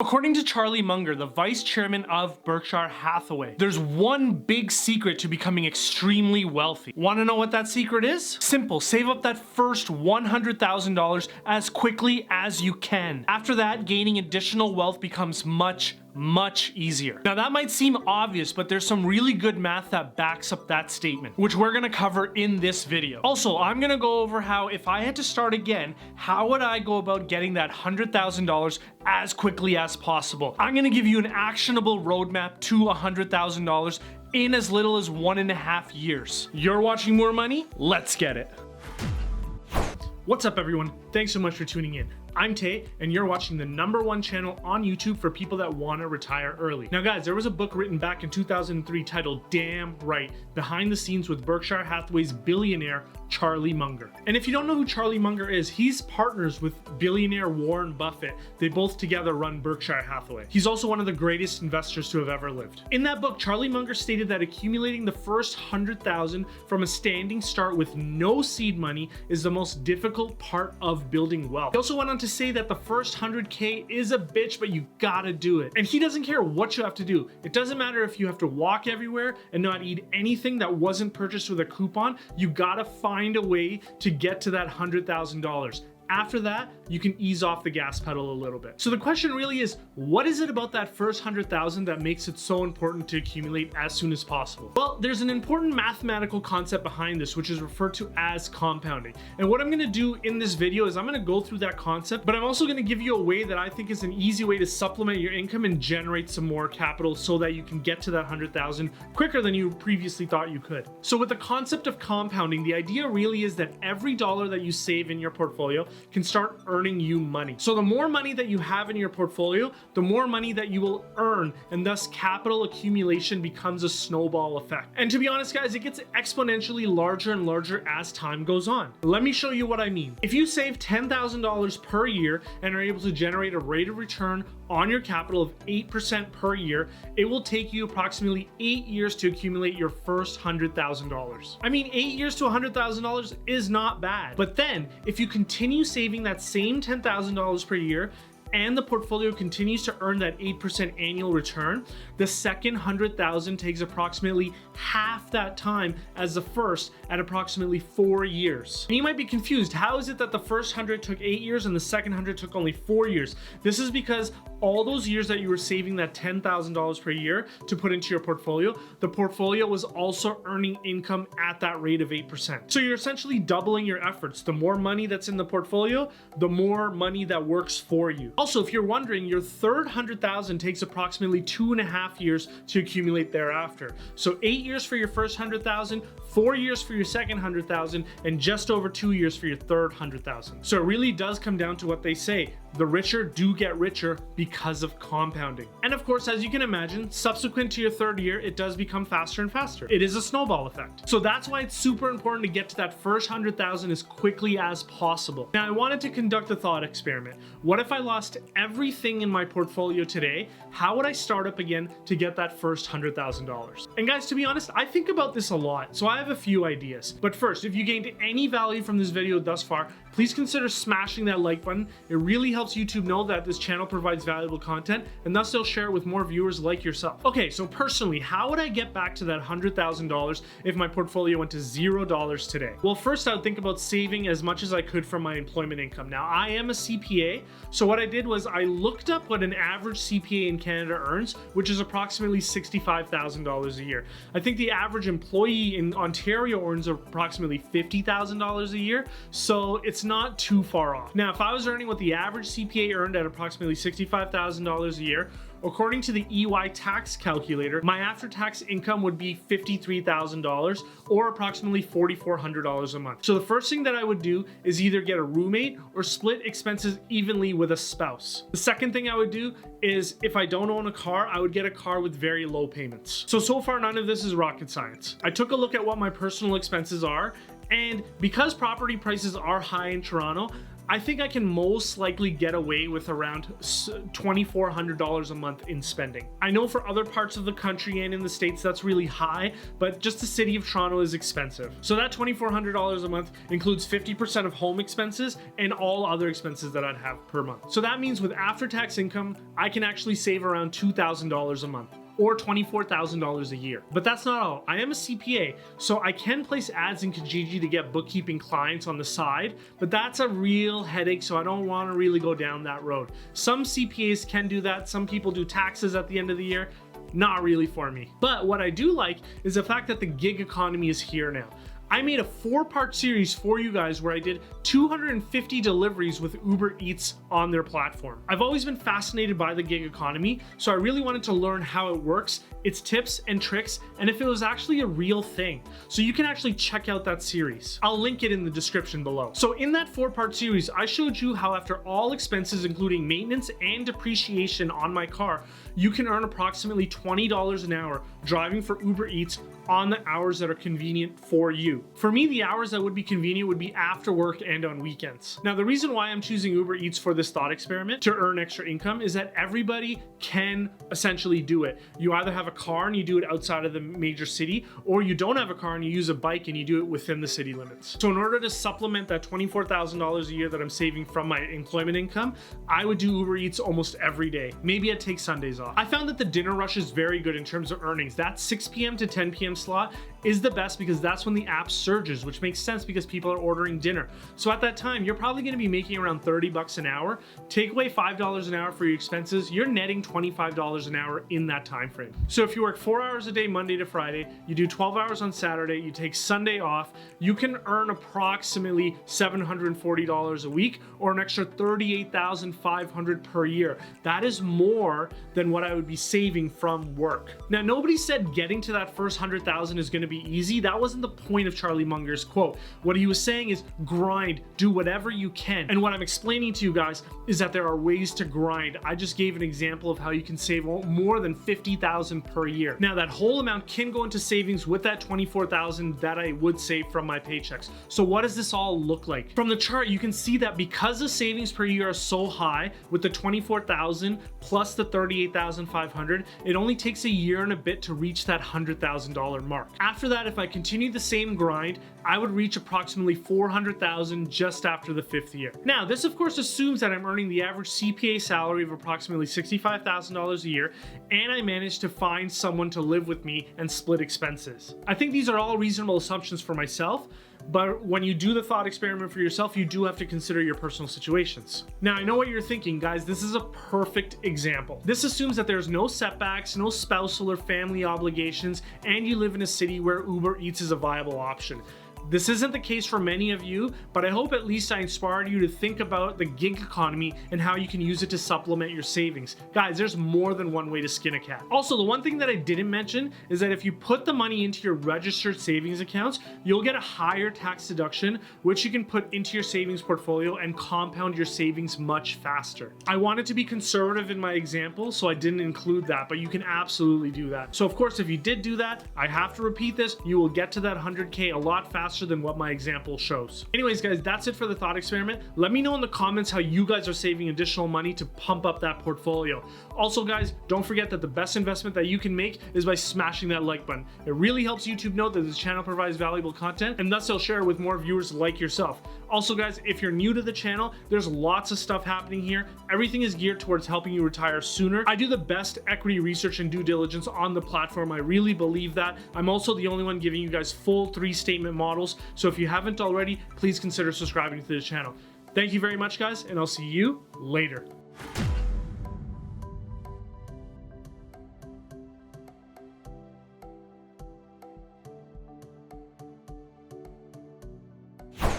According to Charlie Munger, the vice chairman of Berkshire Hathaway, there's one big secret to becoming extremely wealthy. Want to know what that secret is? Simple, save up that first $100,000 as quickly as you can. After that, gaining additional wealth becomes much easier. Now that might seem obvious, but there's some really good math that backs up that statement, which we're gonna cover in this video. Also, I'm gonna go over how if I had to start again, how would I go about getting that $100,000 as quickly as possible? I'm gonna give you an actionable roadmap to $100,000 in as little as 1.5 years. You're watching More Money? Let's get it. What's up everyone? Thanks so much for tuning in. I'm Tay, and you're watching the #1 channel on YouTube for people that want to retire early. Now guys, there was a book written back in 2003 titled Damn Right, Behind the Scenes with Berkshire Hathaway's billionaire Charlie Munger. And if you don't know who Charlie Munger is, he's partners with billionaire Warren Buffett. They both together run Berkshire Hathaway. He's also one of the greatest investors to have ever lived. In that book, Charlie Munger stated that accumulating the first 100,000 from a standing start with no seed money is the most difficult part of building wealth. He also went on to say that the first 100K is a bitch, but you gotta do it. And he doesn't care what you have to do. It doesn't matter if you have to walk everywhere and not eat anything that wasn't purchased with a coupon. You gotta find a way to get to that $100,000. After that, you can ease off the gas pedal a little bit. So the question really is, what is it about that first 100,000 that makes it so important to accumulate as soon as possible? Well, there's an important mathematical concept behind this, which is referred to as compounding. And what I'm gonna do in this video is I'm gonna go through that concept, but I'm also gonna give you a way that I think is an easy way to supplement your income and generate some more capital so that you can get to that 100,000 quicker than you previously thought you could. So with the concept of compounding, the idea really is that every dollar that you save in your portfolio can start earning you money. So the more money that you have in your portfolio, the more money that you will earn, and thus capital accumulation becomes a snowball effect. And to be honest guys, it gets exponentially larger and larger as time goes on. Let me show you what I mean. If you save $10,000 per year and are able to generate a rate of return on your capital of 8% per year, it will take you approximately 8 years to accumulate your first $100,000. I mean, 8 years to $100,000 is not bad. But then if you continue saving that same $10,000 per year and the portfolio continues to earn that 8% annual return, the second 100,000 takes approximately half that time as the first at approximately 4 years. And you might be confused, how is it that the first 100 took 8 years and the second 100 took only 4 years? This is because all those years that you were saving that $10,000 per year to put into your portfolio, the portfolio was also earning income at that rate of 8%. So you're essentially doubling your efforts. The more money that's in the portfolio, the more money that works for you. Also, if you're wondering, your third 100,000 takes approximately 2.5 years to accumulate thereafter. So 8 years for your first 100,000, 4 years for your second 100,000, and just over 2 years for your third 100,000. So it really does come down to what they say. The richer do get richer because of compounding. And of course, as you can imagine, subsequent to your third year, it does become faster and faster. It is a snowball effect. So that's why it's super important to get to that first 100,000 as quickly as possible. Now, I wanted to conduct a thought experiment. What if I lost everything in my portfolio today? How would I start up again to get that first $100,000? And guys, to be honest, I think about this a lot. So I have a few ideas. But first, if you gained any value from this video thus far, please consider smashing that like button. It really helps YouTube know that this channel provides valuable content, and thus they'll share it with more viewers like yourself. Okay, so personally, how would I get back to that $100,000 if my portfolio went to $0 today? Well, first I would think about saving as much as I could from my employment income. Now, I am a CPA, so what I did was I looked up what an average CPA in Canada earns, which is approximately $65,000 a year. I think the average employee in Ontario earns approximately $50,000 a year, so it's not too far off. Now, if I was earning what the average CPA earned at approximately $65,000 a year, according to the EY tax calculator, my after-tax income would be $53,000 or approximately $4,400 a month. So the first thing that I would do is either get a roommate or split expenses evenly with a spouse. The second thing I would do is, if I don't own a car, I would get a car with very low payments. So far, none of this is rocket science. I took a look at what my personal expenses are, and because property prices are high in Toronto, I think I can most likely get away with around $2,400 a month in spending. I know for other parts of the country and in the States that's really high, but just the city of Toronto is expensive. So that $2,400 a month includes 50% of home expenses and all other expenses that I'd have per month. So that means with after-tax income, I can actually save around $2,000 a month, or $24,000 a year. But that's not all. I am a CPA, so I can place ads in Kijiji to get bookkeeping clients on the side, but that's a real headache, so I don't want to really go down that road. Some CPAs can do that. Some people do taxes at the end of the year. Not really for me. But what I do like is the fact that the gig economy is here now. I made a 4-part series for you guys where I did 250 deliveries with Uber Eats on their platform. I've always been fascinated by the gig economy, so I really wanted to learn how it works, its tips and tricks, and if it was actually a real thing. So you can actually check out that series. I'll link it in the description below. So in that 4-part series, I showed you how after all expenses, including maintenance and depreciation on my car, you can earn approximately $20 an hour driving for Uber Eats on the hours that are convenient for you. For me, the hours that would be convenient would be after work and on weekends. Now, the reason why I'm choosing Uber Eats for this thought experiment to earn extra income is that everybody can essentially do it. You either have a car and you do it outside of the major city, or you don't have a car and you use a bike and you do it within the city limits. So in order to supplement that $24,000 a year that I'm saving from my employment income, I would do Uber Eats almost every day. Maybe I'd take Sundays off. I found that the dinner rush is very good in terms of earnings. That 6 p.m. to 10 p.m. slot is the best because that's when the app surges, which makes sense because people are ordering dinner. So at that time, you're probably going to be making around $30 an hour. Take away $5 an hour for your expenses, you're netting $25 an hour in that time frame. So if you work 4 hours a day, Monday to Friday, you do 12 hours on Saturday, you take Sunday off, you can earn approximately $740 a week or an extra $38,500 per year. That is more than what I would be saving from work. Now, nobody said getting to that first 100,000 is going to be easy. That wasn't the point of Charlie Munger's quote. What he was saying is grind, do whatever you can. And what I'm explaining to you guys is that there are ways to grind. I just gave an example of how you can save more than $50,000 per year. Now that whole amount can go into savings with that $24,000 that I would save from my paychecks. So what does this all look like? From the chart, you can see that because the savings per year are so high with the $24,000 plus the $38,500, it only takes a year and a bit to reach that $100,000 mark. After that, if I continue the same grind, I would reach approximately $400,000 just after the 5th year. Now, this of course assumes that I'm earning the average CPA salary of approximately $65,000 a year, and I managed to find someone to live with me and split expenses. I think these are all reasonable assumptions for myself, but when you do the thought experiment for yourself, you do have to consider your personal situations. Now, I know what you're thinking, guys. This is a perfect example. This assumes that there's no setbacks, no spousal or family obligations, and you live in a city where Uber Eats is a viable option. This isn't the case for many of you, but I hope at least I inspired you to think about the gig economy and how you can use it to supplement your savings. Guys, there's more than one way to skin a cat. Also, the one thing that I didn't mention is that if you put the money into your registered savings accounts, you'll get a higher tax deduction, which you can put into your savings portfolio and compound your savings much faster. I wanted to be conservative in my example, so I didn't include that, but you can absolutely do that. So of course, if you did do that, I have to repeat this, you will get to that 100K a lot faster than what my example shows. Anyways, guys, that's it for the thought experiment. Let me know in the comments how you guys are saving additional money to pump up that portfolio. Also, guys, don't forget that the best investment that you can make is by smashing that like button. It really helps YouTube know that this channel provides valuable content, and thus they'll share it with more viewers like yourself. Also, guys, if you're new to the channel, there's lots of stuff happening here. Everything is geared towards helping you retire sooner. I do the best equity research and due diligence on the platform. I really believe that. I'm also the only one giving you guys full 3-statement models. So if you haven't already, please consider subscribing to the channel. Thank you very much, guys, and I'll see you later.